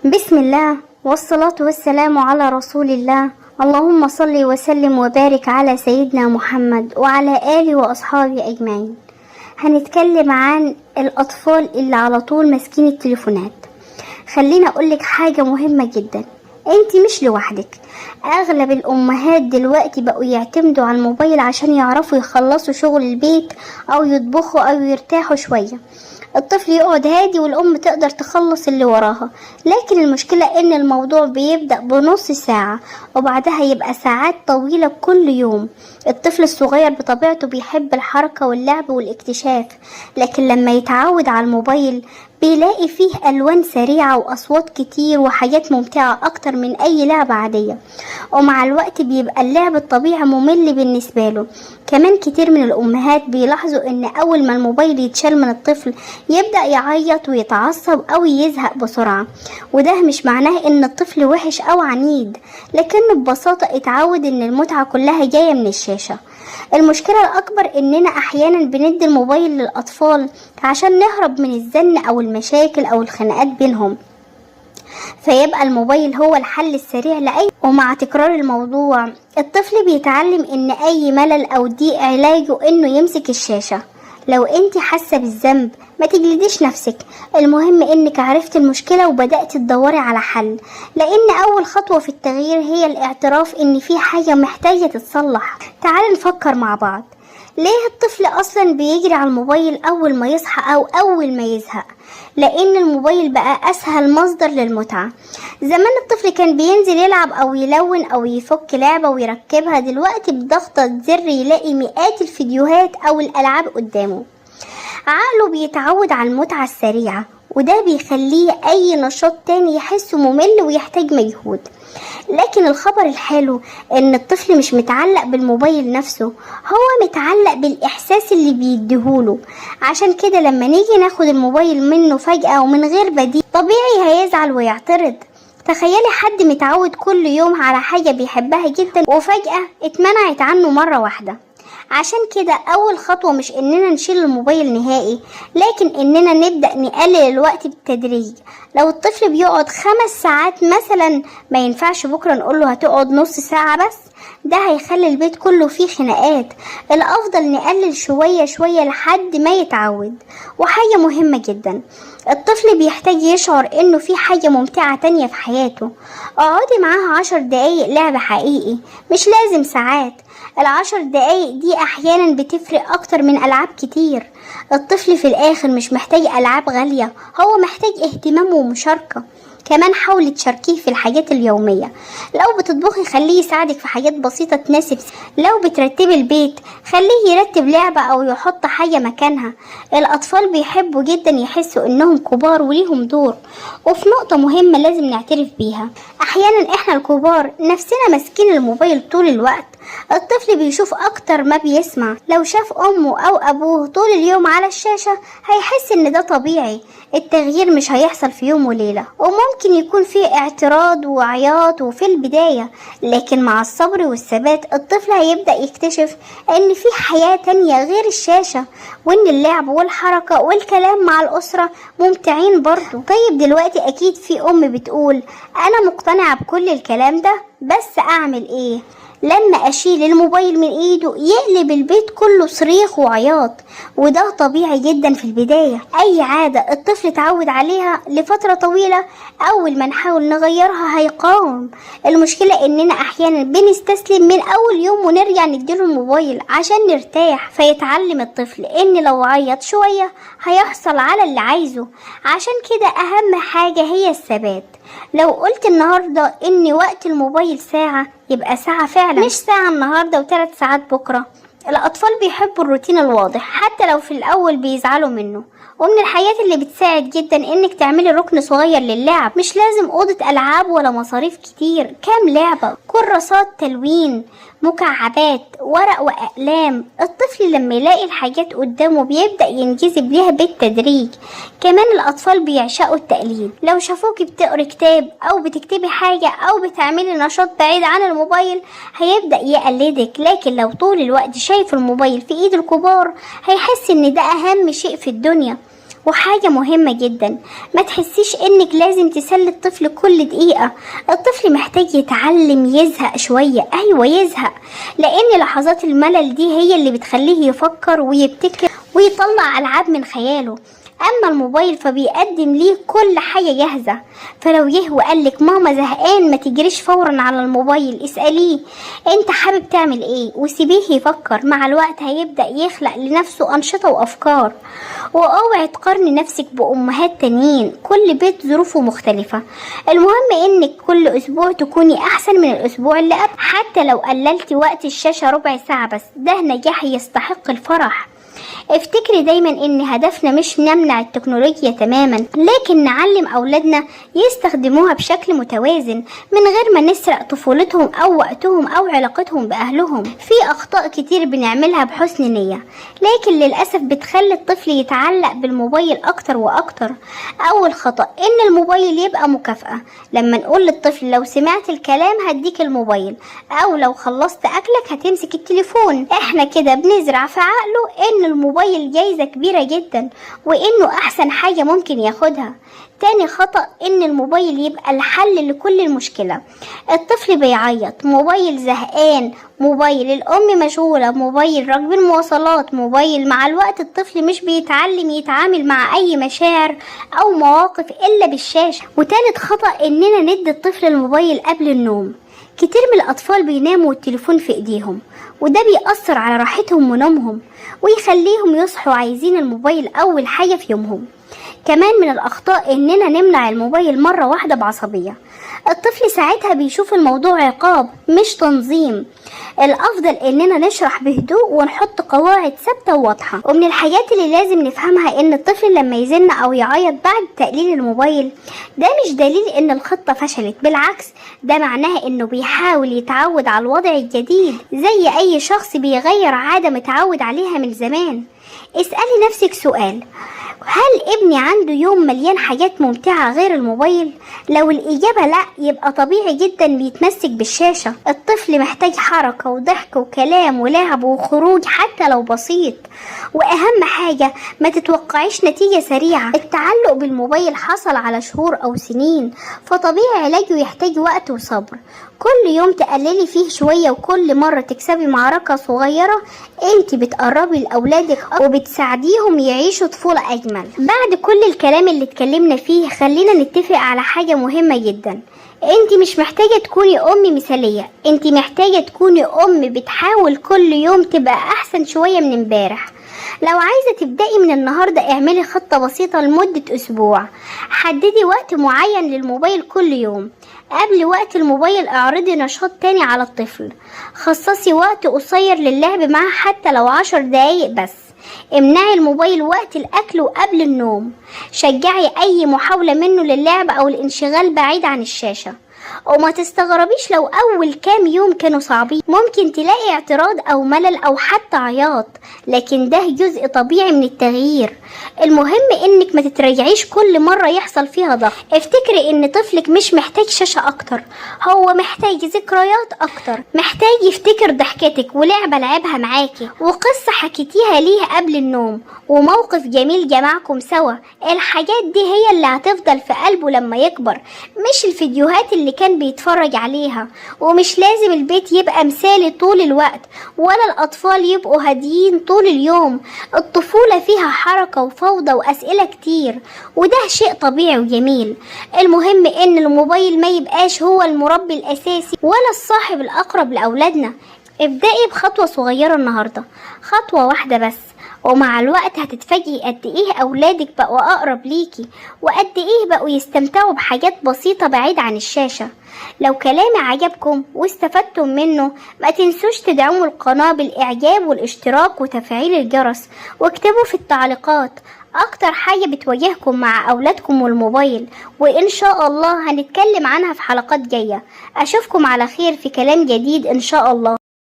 بسم الله والصلاة والسلام على رسول الله. اللهم صل وسلم وبارك على سيدنا محمد وعلى آله وأصحابه أجمعين. هنتكلم عن الأطفال اللي على طول ماسكين التليفونات. خلينا أقولك حاجة مهمة جدا، انت مش لوحدك. اغلب الامهات دلوقتي بقوا يعتمدوا على الموبايل عشان يعرفوا يخلصوا شغل البيت او يطبخوا او يرتاحوا شوية. الطفل يقعد هادي والام تقدر تخلص اللي وراها، لكن المشكلة ان الموضوع بيبدأ بنص ساعة وبعدها يبقى ساعات طويلة كل يوم. الطفل الصغير بطبيعته بيحب الحركة واللعب والاكتشاف، لكن لما يتعود على الموبايل بيلاقي فيه ألوان سريعة وأصوات كتير وحاجات ممتعة أكتر من أي لعبة عادية، ومع الوقت بيبقى اللعب الطبيعي ممل بالنسبة له. كمان كتير من الأمهات بيلاحظوا إن أول ما الموبايل يتشال من الطفل يبدأ يعيط ويتعصب أو يزهق بسرعة، وده مش معناه إن الطفل وحش أو عنيد، لكنه ببساطة اتعود إن المتعة كلها جاية من الشاشة. المشكلة الأكبر إننا أحيانا بندي الموبايل للأطفال عشان نهرب من الزن أو المشاكل أو الخناقات بينهم، فيبقى الموبايل هو الحل السريع لأي. ومع تكرار الموضوع الطفل بيتعلم إن أي ملل أو ضيق علاجه إنه يمسك الشاشة. لو انت حاسة بالذنب ما تجلديش نفسك، المهم انك عرفت المشكلة وبدأت تدوري على حل، لان اول خطوة في التغيير هي الاعتراف ان في حاجة محتاجة تتصلح. تعالي نفكر مع بعض، ليه الطفل اصلا بيجري على الموبايل اول ما يصحى او اول ما يزهق؟ لان الموبايل بقى اسهل مصدر للمتعة. زمان الطفل كان بينزل يلعب او يلون او يفك لعبة ويركبها، دلوقتي بضغطة زر يلاقي مئات الفيديوهات او الالعاب قدامه. عقله بيتعود على المتعة السريعة، وده بيخليه اي نشاط تاني يحسه ممل ويحتاج مجهود. لكن الخبر الحلو ان الطفل مش متعلق بالموبايل نفسه، هو متعلق بالاحساس اللي بيديهوله. عشان كده لما نيجي ناخد الموبايل منه فجأة ومن غير بديل طبيعي هيزعل ويعترض. تخيلي حد متعود كل يوم على حاجة بيحبها جدا وفجأة اتمنعت عنه مرة واحدة. عشان كده اول خطوة مش اننا نشيل الموبايل نهائي، لكن اننا نبدأ نقلل الوقت بالتدريج. لو الطفل بيقعد 5 ساعات مثلا، ما ينفعش بكرة نقوله هتقعد نص ساعة بس، ده هيخلي البيت كله فيه خناقات. الافضل نقلل شوية شوية لحد ما يتعود. وحاجة مهمة جدا، الطفل بيحتاج يشعر انه في حاجة ممتعة تانية في حياته. اقعدي معاها 10 دقايق لعب حقيقي، مش لازم ساعات. ال10 دقايق دي احيانا بتفرق اكتر من العاب كتير. الطفل في الاخر مش محتاج العاب غالية، هو محتاج اهتمام ومشاركة. كمان حاولي تشاركيه في الحاجات اليومية، لو بتطبخي خليه يساعدك في حاجات بسيطة تناسب، لو بترتبي البيت خليه يرتب لعبة او يحط حاجة مكانها. الاطفال بيحبوا جدا يحسوا انهم كبار وليهم دور. وفي نقطة مهمة لازم نعترف بيها، احيانا احنا الكبار نفسنا ماسكين الموبايل طول الوقت. الطفل بيشوف اكتر ما بيسمع، لو شاف امه او ابوه طول اليوم على الشاشة هيحس ان ده طبيعي. التغيير مش هيحصل في يوم وليلة، وممكن يكون فيه اعتراض وعياط وفي البداية، لكن مع الصبر والثبات الطفل هيبدأ يكتشف ان في حياة تانية غير الشاشة، وان اللعب والحركة والكلام مع الأسرة ممتعين برضو. طيب دلوقتي اكيد في ام بتقول انا مقتنعة بكل الكلام ده، بس اعمل ايه؟ لما اشيل الموبايل من ايده يقلب البيت كله صريخ وعياط، وده طبيعي جدا في البداية. اي عادة الطفل اتعود عليها لفترة طويلة اول ما نحاول نغيرها هيقاوم. المشكلة اننا احيانا بنستسلم من اول يوم ونرجع نديله الموبايل عشان نرتاح، فيتعلم الطفل ان لو عيط شوية هيحصل على اللي عايزه. عشان كده اهم حاجة هي الثبات. لو قلت النهاردة ان وقت الموبايل ساعة، يبقى ساعة فعلا، مش ساعة النهاردة و3 ساعات بكرة. الأطفال بيحبوا الروتين الواضح حتى لو في الأول بيزعلوا منه. ومن الحاجات اللي بتساعد جدا انك تعملي ركن صغير للعب، مش لازم اوضة العاب ولا مصاريف كتير، كام لعبة، كراسات تلوين، مكعبات، ورق واقلام. الطفل لما يلاقي الحاجات قدامه بيبدأ ينجذب ليها بالتدريج. كمان الاطفال بيعشقوا التقليد، لو شافوك بتقري كتاب او بتكتبي حاجة او بتعملي نشاط بعيد عن الموبايل هيبدأ يقلدك. لكن لو طول الوقت شايف الموبايل في ايد الكبار هيحس ان ده اهم شيء في الدنيا. وحاجة مهمة جدا، ما تحسيش انك لازم تسلي الطفل كل دقيقة. الطفل محتاج يتعلم يزهق شوية، ايوه يزهق، لان لحظات الملل دي هي اللي بتخليه يفكر ويبتكر ويطلع العاب من خياله. اما الموبايل فبيقدم ليه كل حاجة جاهزة، فلو جه وقالك ماما زهقان ما تجريش فورا على الموبايل، اسأليه انت حابب تعمل ايه وسيبيه يفكر. مع الوقت هيبدأ يخلق لنفسه انشطة وافكار. واوعي تقارني نفسك بامهات تانيين، كل بيت ظروفه مختلفة. المهم انك كل اسبوع تكوني احسن من الاسبوع اللي قبل، حتى لو قللتي وقت الشاشة ربع ساعة بس، ده نجاح يستحق الفرح. افتكري دايما ان هدفنا مش نمنع التكنولوجيا تماما، لكن نعلم اولادنا يستخدموها بشكل متوازن من غير ما نسرق طفولتهم او وقتهم او علاقتهم باهلهم. في اخطاء كتير بنعملها بحسن نية، لكن للاسف بتخلي الطفل يتعلق بالموبايل اكتر واكتر. اول خطأ ان الموبايل يبقى مكافأة. لما نقول للطفل لو سمعت الكلام هديك الموبايل، او لو خلصت اكلك هتمسك التليفون، احنا كده بنزرع في عقله ان الموبايل جايزة كبيرة جدا وانه احسن حاجة ممكن ياخدها. تاني خطأ ان الموبايل يبقى الحل لكل المشكلة. الطفل بيعيط، موبايل، زهقان، موبايل، الام مشغولة، موبايل، راكب المواصلات، موبايل. مع الوقت الطفل مش بيتعلم يتعامل مع اي مشاعر او مواقف الا بالشاشة. وتالت خطأ اننا ندي الطفل الموبايل قبل النوم. كتير من الأطفال بيناموا والتليفون في إيديهم، وده بيأثر على راحتهم ونومهم ويخليهم يصحوا عايزين الموبايل أول حاجة في يومهم. كمان من الأخطاء إننا نمنع الموبايل مرة واحدة بعصبية. الطفل ساعتها بيشوف الموضوع عقاب مش تنظيم. الأفضل إننا نشرح بهدوء ونحط قواعد ثابتة وواضحة. ومن الحاجات اللي لازم نفهمها إن الطفل لما يزن أو يعيط بعد تقليل الموبايل ده مش دليل إن الخطة فشلت، بالعكس ده معناه إنه بيحاول يتعود على الوضع الجديد زي أي شخص بيغير عادة متعود عليها من زمان. اسألي نفسك سؤال: هل ابني عنده يوم مليان حاجات ممتعة غير الموبايل؟ لو الإجابة لا، يبقى طبيعي جدا بيتمسك بالشاشة. الطفل محتاج حركة وضحك وكلام ولعب وخروج حتى لو بسيط. وأهم حاجة ما تتوقعيش نتيجة سريعة. التعلق بالموبايل حصل على شهور أو سنين، فطبيعي علاجه يحتاج وقت وصبر. كل يوم تقللي فيه شوية وكل مرة تكسبي معركة صغيرة، انت بتقربي لأولادك وبتساعديهم يعيشوا طفولة أجمل. بعد كل الكلام اللي اتكلمنا فيه خلينا نتفق على حاجة مهمة جدا. انت مش محتاجة تكوني أم مثالية، انت محتاجة تكوني أم بتحاول كل يوم تبقى أحسن شوية من امبارح. لو عايزة تبدأي من النهاردة اعملي خطة بسيطة لمدة أسبوع. حددي وقت معين للموبايل كل يوم. قبل وقت الموبايل اعرضي نشاط تاني على الطفل. خصصي وقت قصير للعب معاه حتى لو 10 دقايق بس. امنعي الموبايل وقت الأكل وقبل النوم. شجعي أي محاولة منه للعب أو الانشغال بعيد عن الشاشة. وما تستغربيش لو أول كام يوم كانوا صعبين، ممكن تلاقي اعتراض أو ملل أو حتى عياط، لكن ده جزء طبيعي من التغيير. المهم إنك ما تتريعيش كل مرة يحصل فيها ضغط. افتكري إن طفلك مش محتاج شاشة أكتر، هو محتاج ذكريات أكتر، محتاج يفتكر ضحكتك ولعبة لعبها معاكي وقصة حكيتيها ليه قبل النوم وموقف جميل جمعكم سوا. الحاجات دي هي اللي هتفضل في قلبه لما يكبر، مش الفيديوهات اللي كان بيتفرج عليها. ومش لازم البيت يبقى مثالي طول الوقت ولا الأطفال يبقوا هاديين طول اليوم. الطفولة فيها حركة وفوضى وأسئلة كتير، وده شيء طبيعي وجميل. المهم إن الموبايل ما يبقاش هو المربي الأساسي ولا الصاحب الأقرب لأولادنا. ابدأي بخطوة صغيرة النهاردة، خطوة واحدة بس، ومع الوقت هتتفاجئي قد ايه اولادك بقوا اقرب ليكي وقد ايه بقوا يستمتعوا بحاجات بسيطة بعيد عن الشاشة. لو كلامي عجبكم واستفدتم منه ما تنسوش تدعموا القناة بالاعجاب والاشتراك وتفعيل الجرس، واكتبوا في التعليقات اكتر حاجة بتواجهكم مع اولادكم والموبايل، وان شاء الله هنتكلم عنها في حلقات جاية. اشوفكم على خير في كلام جديد ان شاء الله.